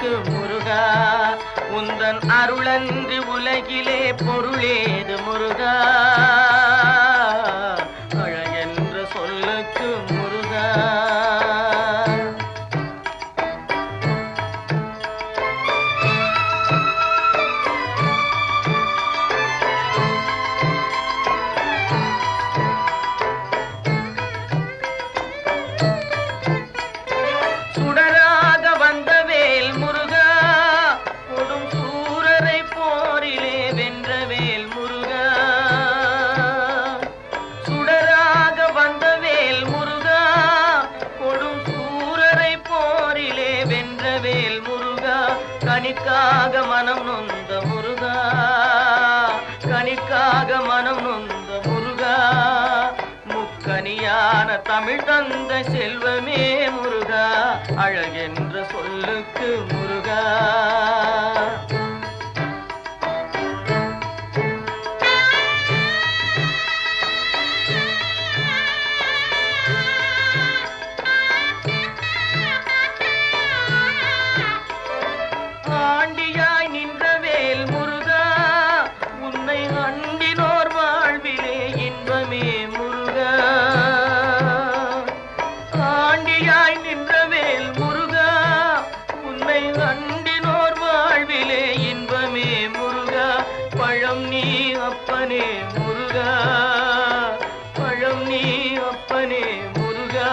சொல்லுக்கு முருகா, உந்தன் அருளன்று உலகிலே பொருளேது முருகா, அழகென்ற சொல்லுக்கு முருகா. கனிக்காக மனம் நொந்த முருகா, கனிக்காக மனம் நொந்த முருகா, முக்கனியான தமிழ் தந்த செல்வமே முருகா, அழகென்ற சொல்லுக்கு முருகா. ஆண்டியாய் நின்றவேல் முருகா, உன்னை அண்டினோர் வாழ்விலே இன்பமே முருகா, ஆண்டியாய் நின்றவேல் முருகா, உன்னை அண்டினோர் வாழ்விலே இன்பமே முருகா, பழம் நீ அப்பனே முருகா, பழம் நீ அப்பனே முருகா,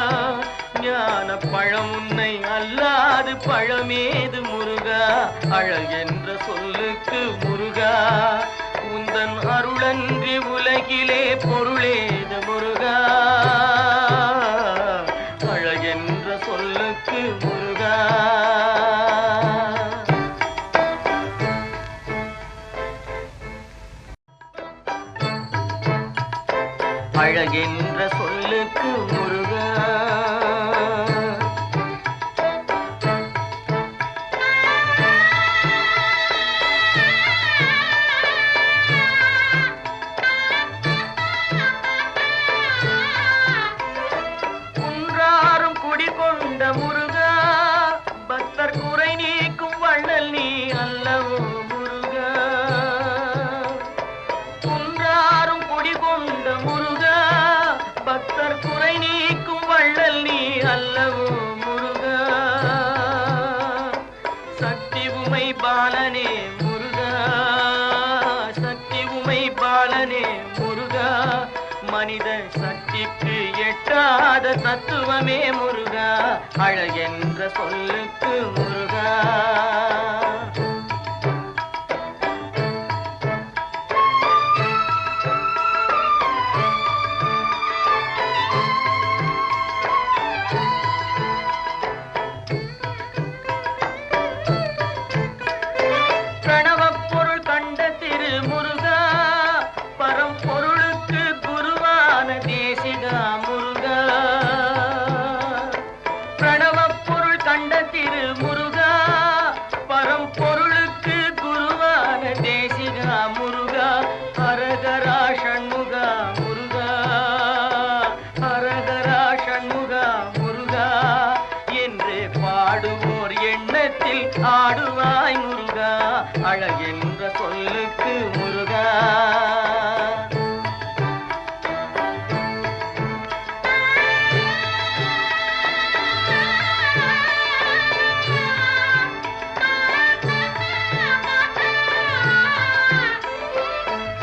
ஞான பழம் உன்னை அல்லாது பழமேது முருகா, அழகென்ற சொல்லுக்கு முருகா, உந்தன் அருளன்றி உலகிலே பொருளேது முருகா, அழகென்ற சொல்லுக்கு முருகா. அழகென்ற சொல்லுக்கு முருகா. குன்றாரும் குடிகொண்ட முருகா, பக்தர் குறை நீக்கும் வள்ளல் நீ அல்லவோ முருகா, குன்றாரும் குடிகொண்ட முருகா, பக்தர் குறை நீக்கும் வள்ளல் நீ அல்லவோ முருகா, சக்தி உமை பாலனே முருகா, சக்தி உமை பாலனே முருகா, மனித சக்திக்கு எட்டாத தத்துவமே முருகா, அழகென்ற சொல்லுக்கு முருகா. பிரணவப் பொருள் கண்ட திரு முருகா, பரம்பொருளுக்கு குருவான தேசிகா முருகா, பிரணவப் பொருள் கண்ட திரு முருகா, பரம்பொருளுக்கு குருவான தேசிகா முருகா, ஹரஹரா ஷண்முகா முருகா, ஹரஹரா ஷண்முகா முருகா என்று பாடுவோர் எண்ணத்தில் ஆடுவாய் முருகா, அழகென்ற சொல்லுக்கு முருகா.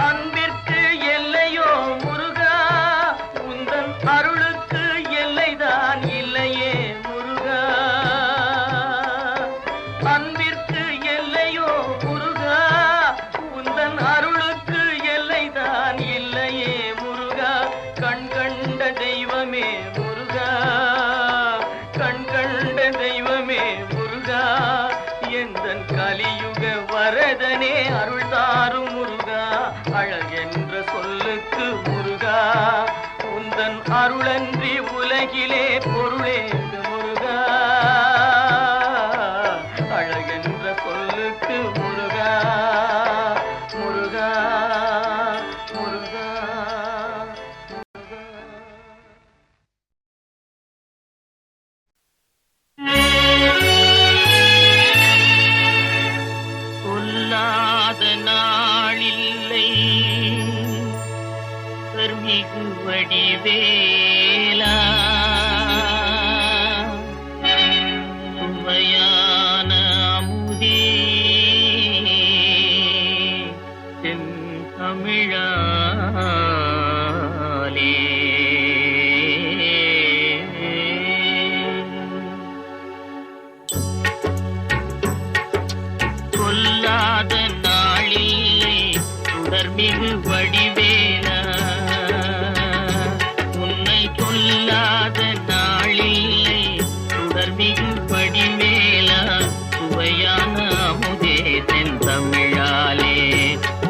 அன்பிற்கு எல்லையோ முருகா, உந்தன் அருளுக்கு எல்லைதான் இல்லையே முருகா, அன்பிற்கு எல்லையோ முருகா, உந்தன் அருளுக்கு எல்லைதான் இல்லையே முருகா, கண் கண்ட தெய்வமே முருகா, கண் கண்ட தெய்வமே முருகா, எந்தன் கலியுக வரதனே அருள் தாரும் முருகா, அழகென்ற சொல்லுக்கு முருகா, உந்தன் அருளன்றி உலகிலே பொருளேது முருகா, அழகென்ற சொல்லுக்கு முருகா, முருகா, முருகா, முருகா. வடிவேலா சுவையான அமுதே தமிழாலே கொல்லாத நாளிலே சுடர்மிகு வடிவேலா உன்னை கொல்லாத நாளிலே சுடர்மிகு வடிவேலா சுவையான அமுதே செந்தமிழாலே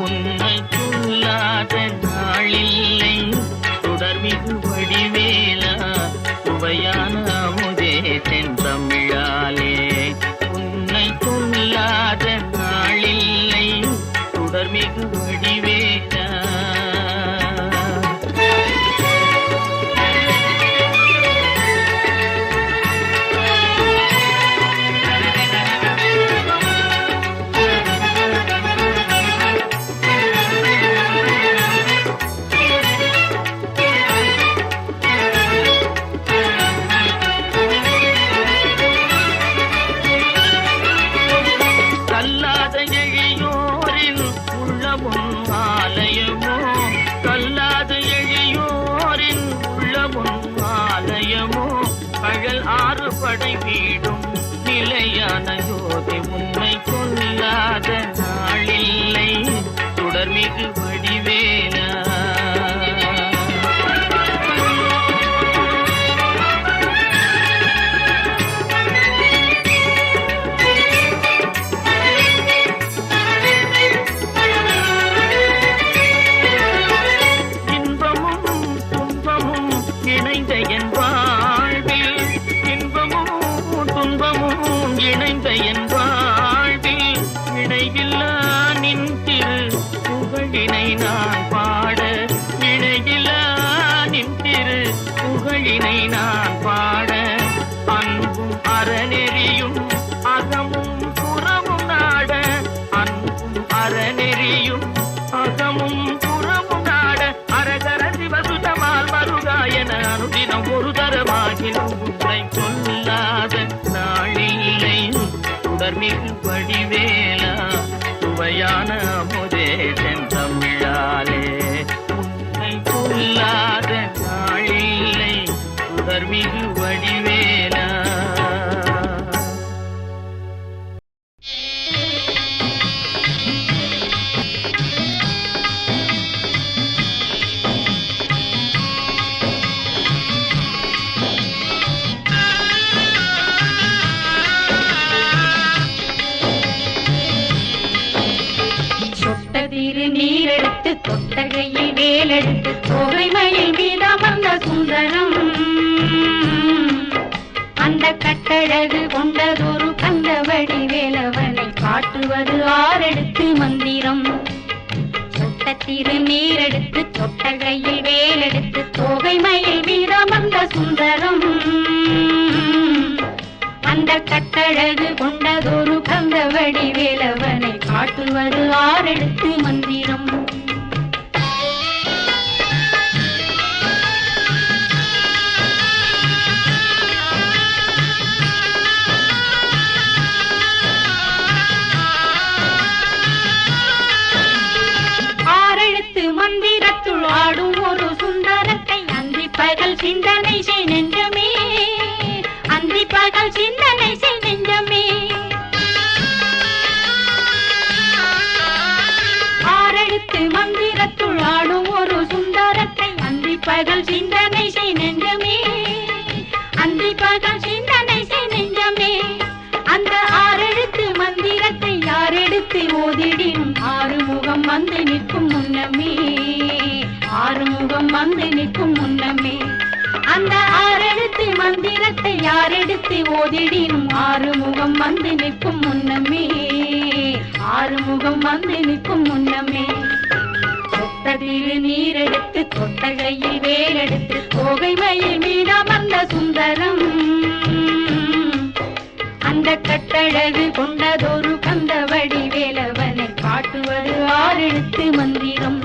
உன்னை கொல்லாத நாளில்லை சுடர்மிகு வடிவேலா சுவையான அமுதே செந்தமிழாலே உன்னை கொல்லாத நாளில்லை சுடர்மிகு வடிவேலா கல்லாத எழியோரின் உள்ளமும் ஆலயமோ கல்லாத எழியோரின் உள்ளமும் ஆலயமோ கழல் ஆறு படை வீடும் நிலையான ஜோதி உன்னை கொல்லாத நாளில்லை சுடர்மிகு வடிவேலா இணைந்த என் வாழ்வில் இன்பமும் துன்பமும் இணைந்த என் வாழ்வில் இணையில்லா நின் திரு புகழினை நான் பாட இணையில்லா நின் திரு புகழினை நான் பாட அன்பும் அறநெறியும் அகமும் புறமும் நாட அன்பும் அறநெறியும் அகமும் புறமும் நாட அரகர சிவசுதமால் மருகாயன அனுதினம் ஒரு தரமாகினும் உன்னை கொல்லாத நாளில்லை சுடர்மிகு வடிவேலா சுவையான அமுதே செந்தமிழாலே உன்னை கொல்லாத நாளில்லை சுடர்மிகு வடிவேலா நீரெடுத்து கொட்டகையில் வேலெடுத்து தோகைமயில் மீதமர்ந்த சுந்தரம் அந்த கட்டழகு கொண்டதொரு கந்தவடி வேலவனை காட்டுவது ஆரெடுத்து மந்திரம் சொட்டத்திரு நீரெடுத்து கொட்டகையில் வேலெடுத்து தோகைமயில் மீதமர்ந்த சுந்தரம் அந்த கட்டழகு கொண்டதொரு கந்தவடி வேலவனை காட்டுவது ஆரெடுத்து மந்திரம் ஆரெழுத்து மந்திரத்துள் ஆடும் ஒரு சுந்தரத்தை அந்தி பகல் சிந்தனை செய் நெஞ்சமே அந்தி பகல் சிந்தனை செய் நெஞ்சமே ஆரெழுத்து மந்திரத்துள் ஆடும் ஒரு சுந்தரத்தை அந்தி பகல் சிந்தனை செய் நெஞ்சமே அந்தி பகல் சிந்தனை செய் நெஞ்சமே அந்த ஆரெழுத்து மந்திரத்தை யாரெடுத்து ஓதிடினும் ஆறுமுகம் வந்து நிற்கும் முன்னமே ஆறுமுகம் வந்து நிற்கும் முன்னமே அந்த ஆரெழுத்து மந்திரத்தை யாரெடுத்து ஓதிடினும் ஆறுமுகம் வந்து நிற்கும் முன்னமே ஆறுமுகம் வந்து நிற்கும் முன்னமே சொட்டதிரு நீரெடுத்து கொட்டகையில் வேலெடுத்து தோகைமயில் மீதமர்ந்த சுந்தரம் அந்த கட்டழகு கொண்டதொரு கந்தவடி வேலவனை காட்டுவது ஆரெழுத்து மந்திரம்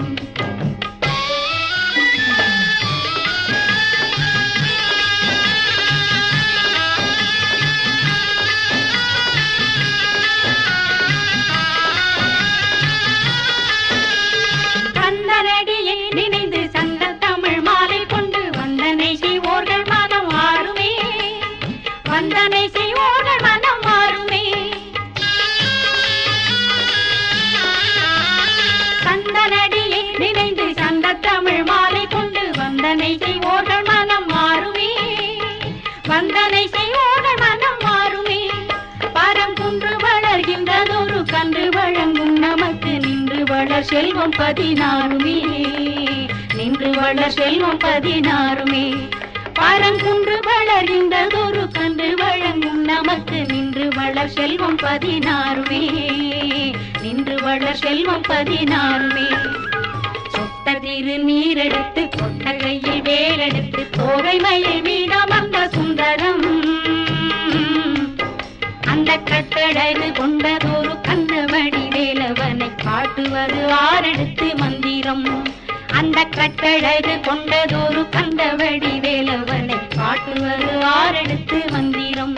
வளர்கின்றதொரு கன்று வழங்கும் நமக்கு நின்று வளர் செல்வம் 16மே நின்று வளர் செல்வம் 16மே பரங்குன்று வளர்கின்றதொரு கன்று வழங்கும் நமக்கு நின்று வளர் செல்வம் 16மே நின்று வளர் செல்வம் 16மே சொட்ட திரு நீரெடுத்து கொட்டகையில் வேலெடுத்து தோகை மயில் மீதமர்ந்த சுந்தரம் அந்த கட்டழகு கொண்டதொரு கந்தவடி வேலவனை காட்டுவது ஆரெடுத்து மந்திரம் அந்த கட்டழகு கொண்டதொரு கந்தவடி வேலவனை காட்டுவது ஆரெடுத்து மந்திரம்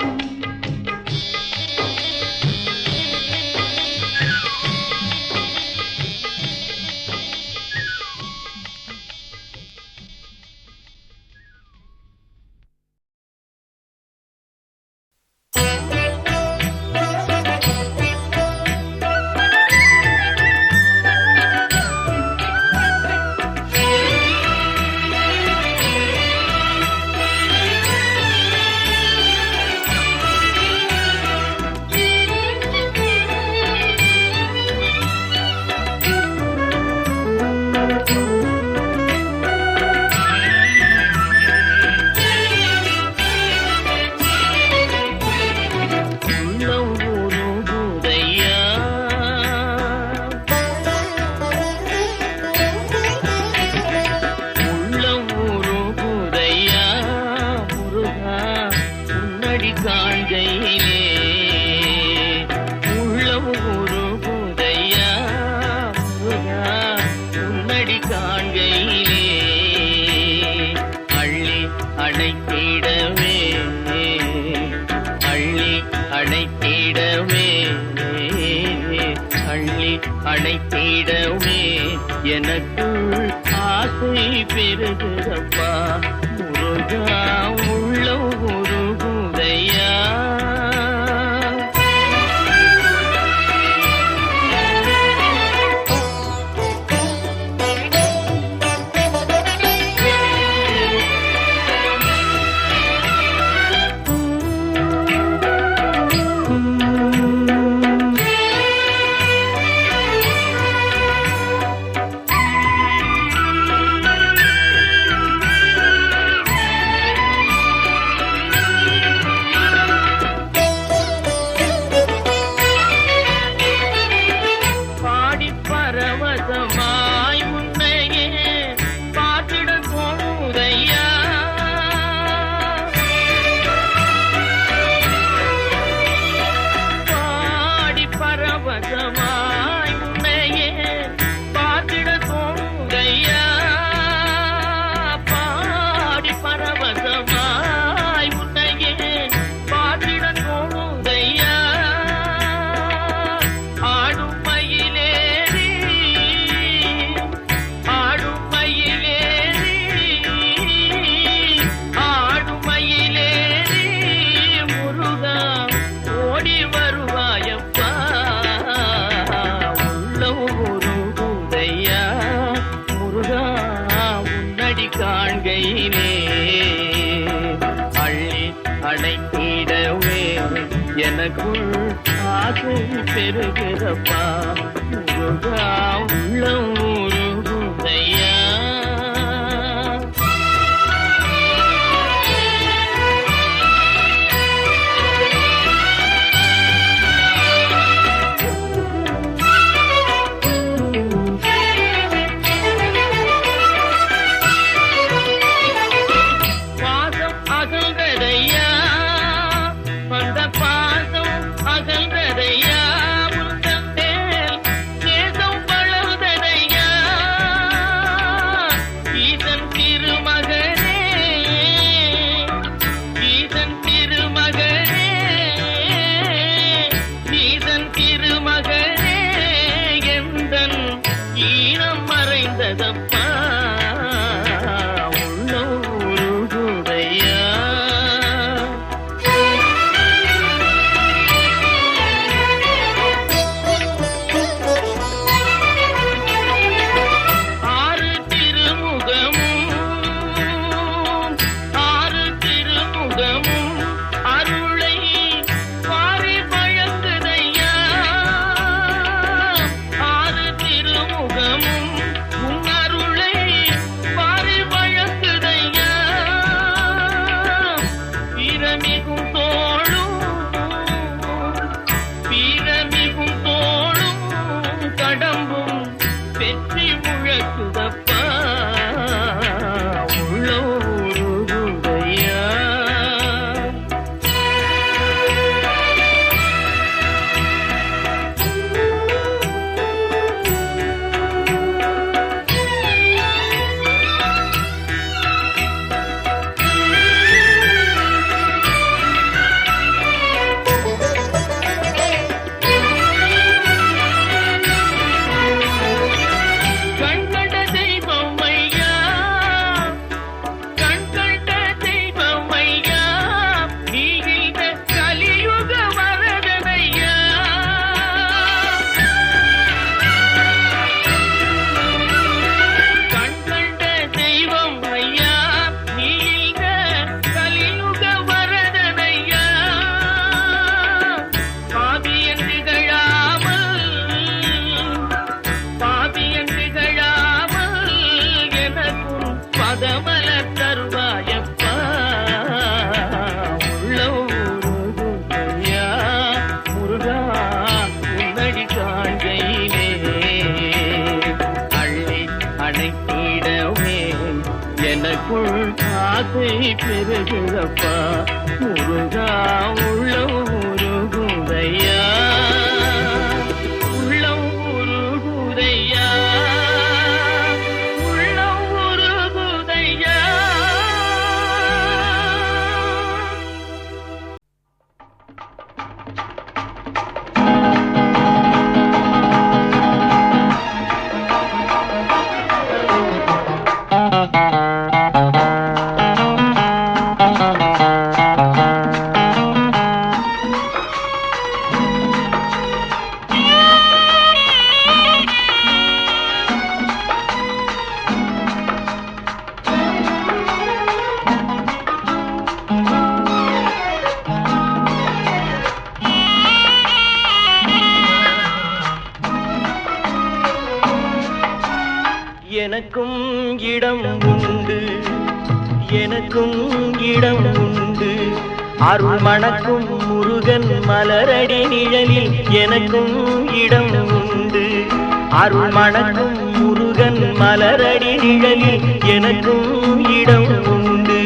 அணைத்திடவே எனக்குள் ஆசை பெருகுதப்பா முருகா உள்ள உருகுதையா எனக்குள் ஆசை பெருகிறப்பா முருகா உள்ள உருகுதையா அகல்றதையா உந்தன் மேல் நேசம் வளர்ந்ததையா ஆசை பெருகுதப்பா முருகா உள்ளம் உருகுதையா உள்ளம் உருகுதையா உள்ளம் உருகுதையா. எனக்கும் இடம் உண்டு எனக்கும் இடம் உண்டு அருள் மணக்கும் முருகன் மலரடி நிழலில் எனக்கும் இடம் உண்டு அருள் மணக்கும் முருகன் மலரடி நிழலில் எனக்கும் இடம் உண்டு.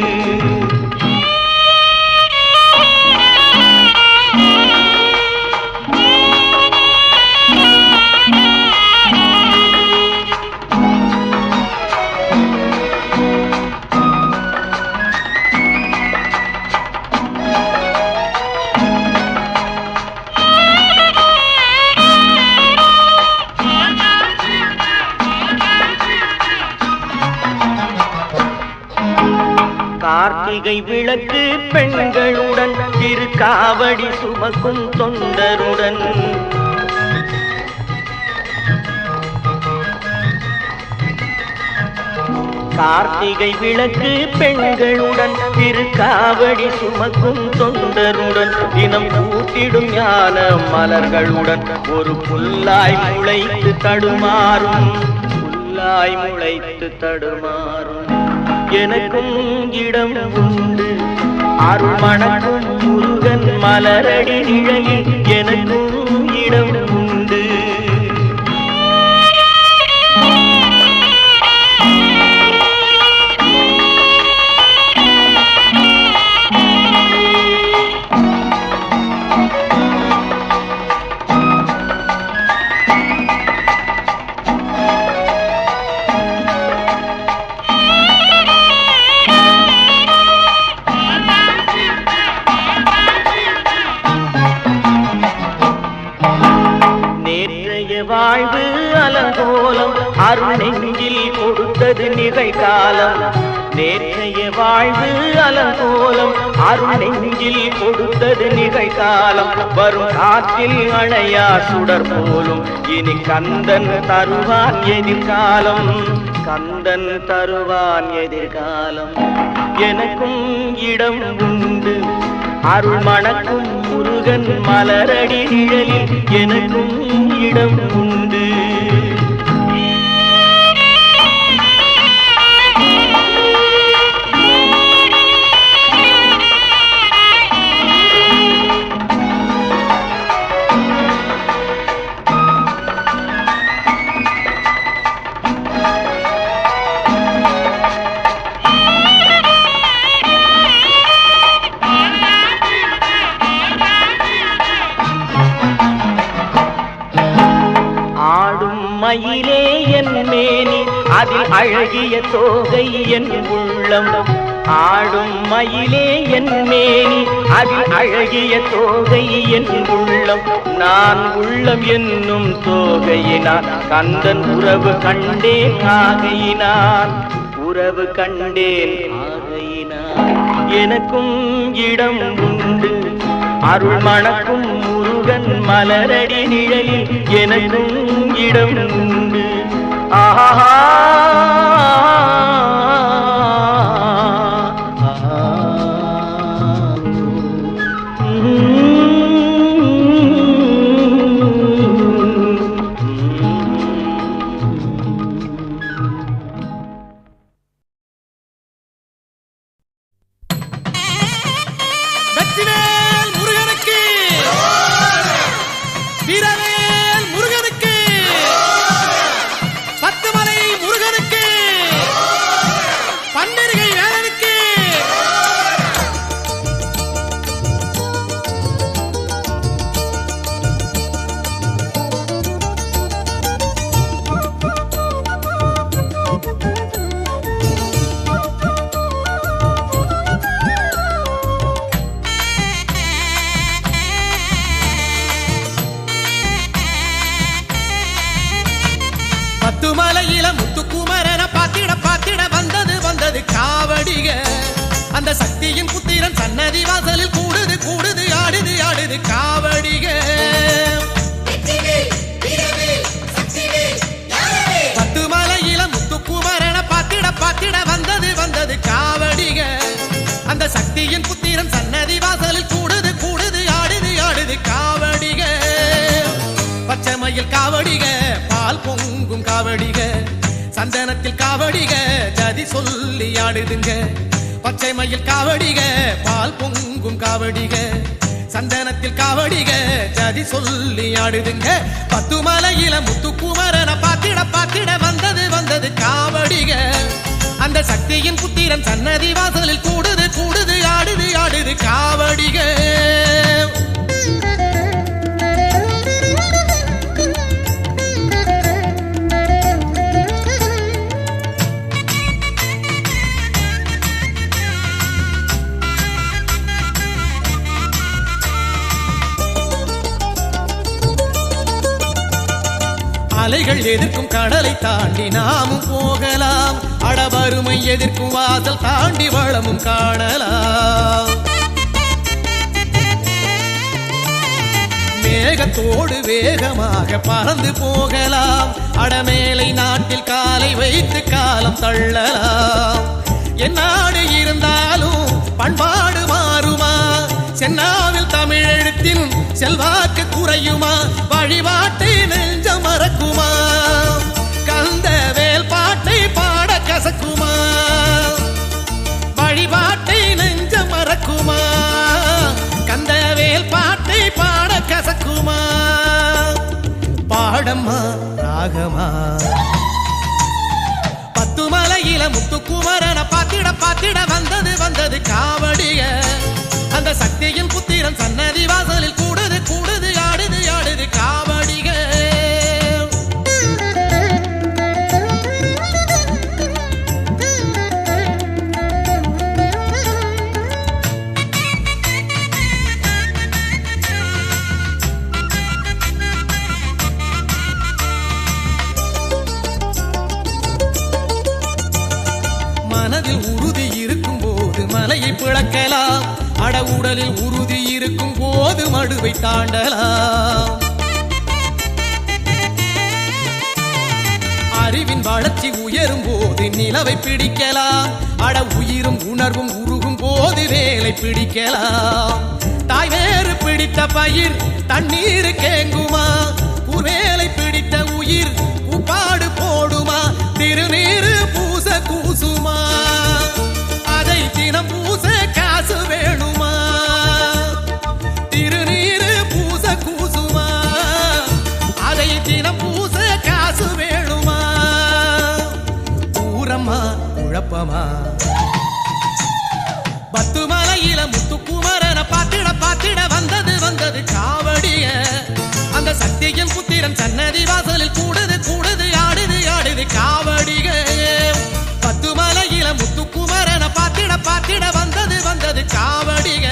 கார்த்திகை விளக்கு பெண்களுடன் திருக்காவடி சுமக்கும் தொண்டருடன் கார்த்திகை விளக்கு பெண்களுடன் திருக்காவடி சுமக்கும் தொண்டருடன் தினம் கூட்டிடும் ஞான மலர்களுடன் ஒரு புல்லாய் முளைத்து தடுமாறும் புல்லாய் முளைத்து தடுமாறும் எனக்கும் இடம் உண்டு அருள் மணக்கும் முருகன் மலரடி நிழலில் எனக்கும் இடம் உண்டு. வாழ்வு அலங்கோலம் அருள் நெஞ்சில் கொடுத்தது நிகழ்காலம் நேற்றைய வாழ்வு அலங்கோலம் அருள் நெஞ்சில் கொடுத்தது நிகழ்காலம் வரும் காற்றில் அணையா சுடர் போலும் இனி கந்தன் தருவான் எதிர்காலம் கந்தன் தருவான் எதிர்காலம். எனக்கும் இடம் உண்டு அருள் மணக்கும் முருகன் மலரடி நிழலில் எனக்கும் இடம் உண்டு. மயிலே என் மேனி அதில் அழகிய தோகை என் உள்ளம் ஆடும் மயிலே என் மேனி அதில் அழகிய தோகை என் உள்ளம் நான் உள்ளம் என்னும் தோகையினான் கந்தன் உறவு கண்டேன் ஆகையினான் உறவு கண்டேன் ஆகையினான். எனக்கும் இடம் உண்டு அருள் மணக்கும் முருகன் மலரடி நிழலில் எனக்கும் இடம் உண்டு. ஆஹா பன்னிருகை வேலனுக்கு மலையில முத்துக்குமரன பாத்திட பாத்திட வந்தது வந்தது காவடிக அந்த சக்தியின் புத்திரன் சன்னதி வாசலில் கூடுது கூடுது ஆடுது ஆடுது காவடிக பத்து மலையில முத்துக்குமரன பாத்திட பாத்திட வந்தது வந்தது காவடிக அந்த சக்தியின் புத்திரன் சன்னதி வாசலில் கூடுது கூடுது ஆடுது ஆடுது காவடிக பச்சைமயில் காவடிக பால் பொங்கும் காவடிக சந்தனத்தில் காவடிக ஜதி சொல்லி ஆடுதுங்க பச்சைமயில் காவடிக பால் பொங்கும் காவடிக சந்தனத்தில் காவடிக ஜதி சொல்லி ஆடுதுங்க பத்து மலையில முத்துக்குமரன பாத்திட பாத்திட வந்தது வந்தது காவடிக அந்த சக்தியின் புத்திரன் சன்னதி வாசலில் கூடுது கூடுது ஆடுது ஆடுது காவடிக அலைகள் எதிர்க்கும் கடலை தாண்டி நாமும் போகலாம் அடவருமை எதிர்க்கும் வாசல் தாண்டி வளமும் காணலாம் மேகத்தோடு வேகமாக பறந்து போகலாம் அடமேலை நாட்டில் காலை வைத்து காலம் தள்ளலாம் என்னாடு இருந்தாலும் பண்பாடு மாறுமா சென்னாவில் தமிழெழுத்தின் செல்வாக்கு குறையுமா வழிபாட்டை நெஞ்ச மறக்குமா கந்த வேல் பாட்டை பாட கசக்குமா வழிபாட்டை நெஞ்ச மறக்குமா கந்த வேல் பாட்டை பாட கசக்குமா பாடம்மா ராகமா பத்து மலையில முத்துக்குமரன பாத்திட பாத்திட வந்தது வந்தது காவடிய அந்த சக்தியின் புத்திரன் சன்னதி வாசலில் கூடுது கூடுது ஆடுது ஆடுது காவடிக மனதில் உறுதி இருக்கும் போது மலையை பிளக்கலாம் அட உடலில் உறுதி இருக்கும் போது மடுவை தாண்டலாம் அறிவின் வளர்ச்சி உயரும் போது நிலவை பிடிக்கலாம் அட உயிரும் உணர்வும் உருகும் போது வேலை பிடிக்கலாம் தாய் வேறு பிடித்த பயிர் தண்ணீர் கேங்குமா வேலை பிடித்த உயிர் உப்பாடு போடுமா திருநீரு பூச கூசுமா அதை தினம் பூச காசு வேணுமா திருநீரு பூச கூசுமா அதை தினம் பூச காசு வேணுமா ஊரம்மா குழப்பமா பத்து மலையில முத்துக்குமரன பாத்திட பாத்திட வந்தது வந்தது காவடிய அந்த சக்தியின் புத்திரன் சன்னதி வாசலில் கூடுது கூடுது ஆடுது ஆடுது காவடிக பத்து மலையில முத்துக்குமரன பாத்திட பாத்திட வந்தது வந்தது காவடிக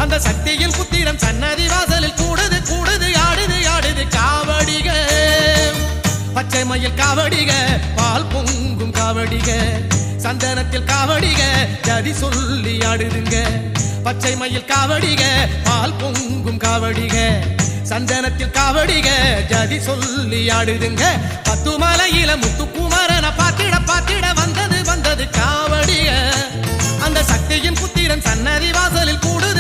அந்த சக்தியின் புத்திரன் சன்னதி வாசலில் கூடுது கூடுது ஆடுது ஆடுது காவடிக பச்சைமயில் காவடிக பால் பொங்கும் காவடிக சந்தனத்தில் காவடிக ஜதி சொல்லி ஆடுதுங்க பச்சைமயில் காவடிக பால் பொங்கும் காவடிக சந்தனத்தில் காவடிக ஜதி சொல்லி ஆடுதுங்க பத்து மலையில முத்துக்குமரன பாத்திட பாத்திட வந்தது வந்தது காவடிக அந்த சக்தியின் புத்திரன் சன்னதி வாசலில் கூடுது